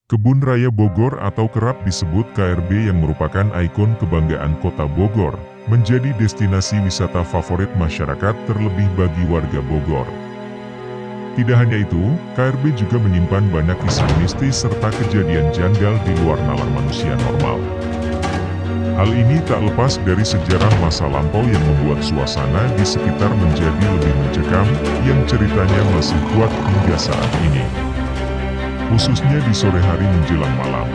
Kebun Raya Bogor atau kerap disebut KRB yang merupakan ikon kebanggaan kota Bogor, menjadi destinasi wisata favorit masyarakat terlebih bagi warga Bogor. Tidak hanya itu, KRB juga menyimpan banyak kisah mistis serta kejadian janggal di luar nalar manusia normal. Hal ini tak lepas dari sejarah masa lampau yang membuat suasana di sekitar menjadi lebih mencekam, yang ceritanya masih kuat hingga saat ini, khususnya di sore hari menjelang malam.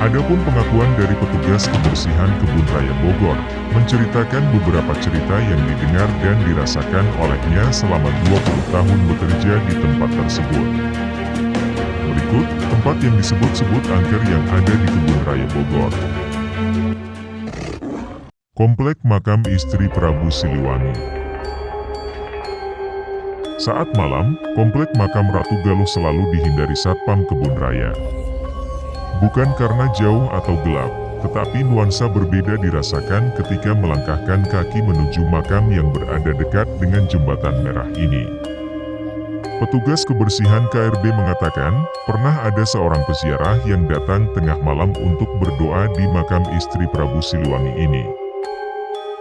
Adapun pengakuan dari petugas kebersihan Kebun Raya Bogor, menceritakan beberapa cerita yang didengar dan dirasakan olehnya selama 20 tahun bekerja di tempat tersebut. Berikut, tempat yang disebut-sebut angker yang ada di Kebun Raya Bogor. Komplek Makam Istri Prabu Siliwangi. Saat malam, komplek makam Ratu Galuh selalu dihindari satpam kebun raya. Bukan karena jauh atau gelap, tetapi nuansa berbeda dirasakan ketika melangkahkan kaki menuju makam yang berada dekat dengan jembatan merah ini. Petugas kebersihan KRB mengatakan, pernah ada seorang peziarah yang datang tengah malam untuk berdoa di makam istri Prabu Siliwangi ini.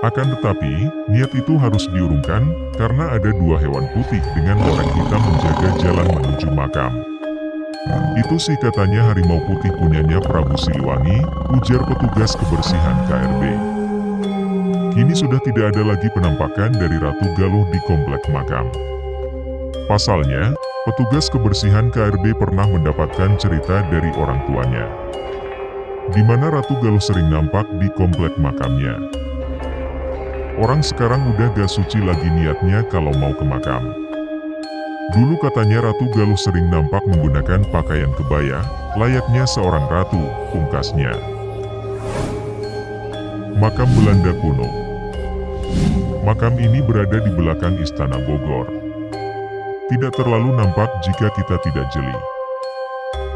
Akan tetapi, niat itu harus diurungkan, karena ada dua hewan putih dengan loreng hitam menjaga jalan menuju makam. Itu sih katanya harimau putih punyanya Prabu Siliwangi, ujar petugas kebersihan KRB. Kini sudah tidak ada lagi penampakan dari Ratu Galuh di komplek makam. Pasalnya, petugas kebersihan KRB pernah mendapatkan cerita dari orang tuanya, di mana Ratu Galuh sering nampak di komplek makamnya. Orang sekarang udah gak suci lagi niatnya kalau mau ke makam. Dulu katanya Ratu Galuh sering nampak menggunakan pakaian kebaya, layaknya seorang ratu, pungkasnya. Makam Belanda kuno. Makam ini berada di belakang Istana Bogor. Tidak terlalu nampak jika kita tidak jeli,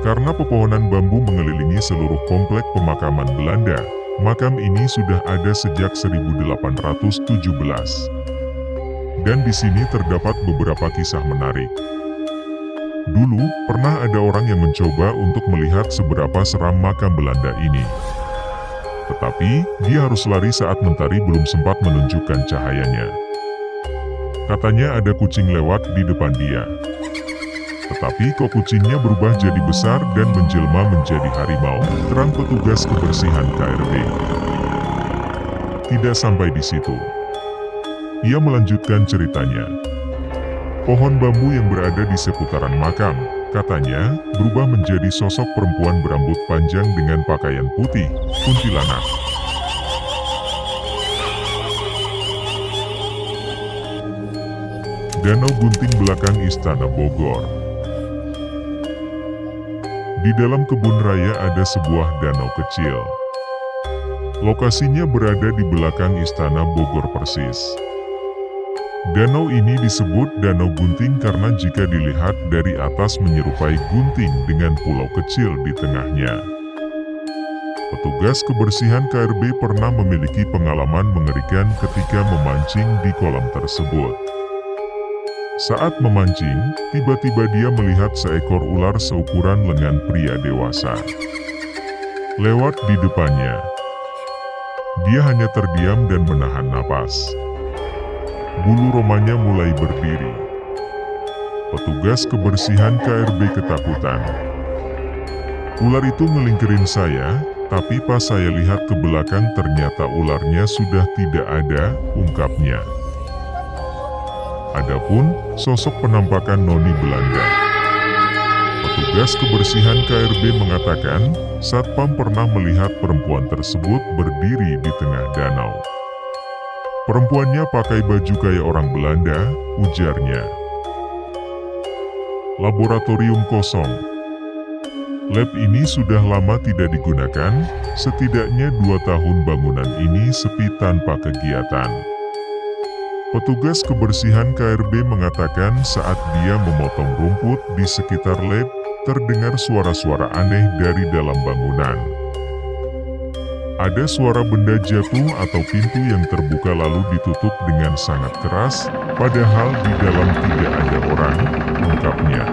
karena pepohonan bambu mengelilingi seluruh komplek pemakaman Belanda. Makam ini sudah ada sejak 1817. Dan di sini terdapat beberapa kisah menarik. Dulu, pernah ada orang yang mencoba untuk melihat seberapa seram makam Belanda ini. Tetapi, dia harus lari saat mentari belum sempat menunjukkan cahayanya. Katanya ada kucing lewat di depan dia. Tetapi kok kucingnya berubah jadi besar dan menjelma menjadi harimau, terang petugas kebersihan KRB. Tidak sampai di situ. Ia melanjutkan ceritanya. Pohon bambu yang berada di seputaran makam, katanya, berubah menjadi sosok perempuan berambut panjang dengan pakaian putih, kuntilanak. Danau Gunting belakang Istana Bogor. Di dalam kebun raya ada sebuah danau kecil. Lokasinya berada di belakang Istana Bogor persis. Danau ini disebut Danau Gunting karena jika dilihat dari atas menyerupai gunting dengan pulau kecil di tengahnya. Petugas kebersihan KRB pernah memiliki pengalaman mengerikan ketika memancing di kolam tersebut. Saat memancing, tiba-tiba dia melihat seekor ular seukuran lengan pria dewasa lewat di depannya. Dia hanya terdiam dan menahan napas. Bulu romanya mulai berdiri. Petugas kebersihan KRB ketakutan. Ular itu ngelingkerin saya, tapi pas saya lihat ke belakang ternyata ularnya sudah tidak ada, ungkapnya. Adapun sosok penampakan noni Belanda. Petugas kebersihan KRB mengatakan, satpam pernah melihat perempuan tersebut berdiri di tengah danau. Perempuannya pakai baju kayak orang Belanda, ujarnya. Laboratorium kosong. Lab ini sudah lama tidak digunakan, setidaknya 2 tahun bangunan ini sepi tanpa kegiatan. Petugas kebersihan KRB mengatakan saat dia memotong rumput di sekitar lab, terdengar suara-suara aneh dari dalam bangunan. Ada suara benda jatuh atau pintu yang terbuka lalu ditutup dengan sangat keras, padahal di dalam tidak ada orang, ungkapnya.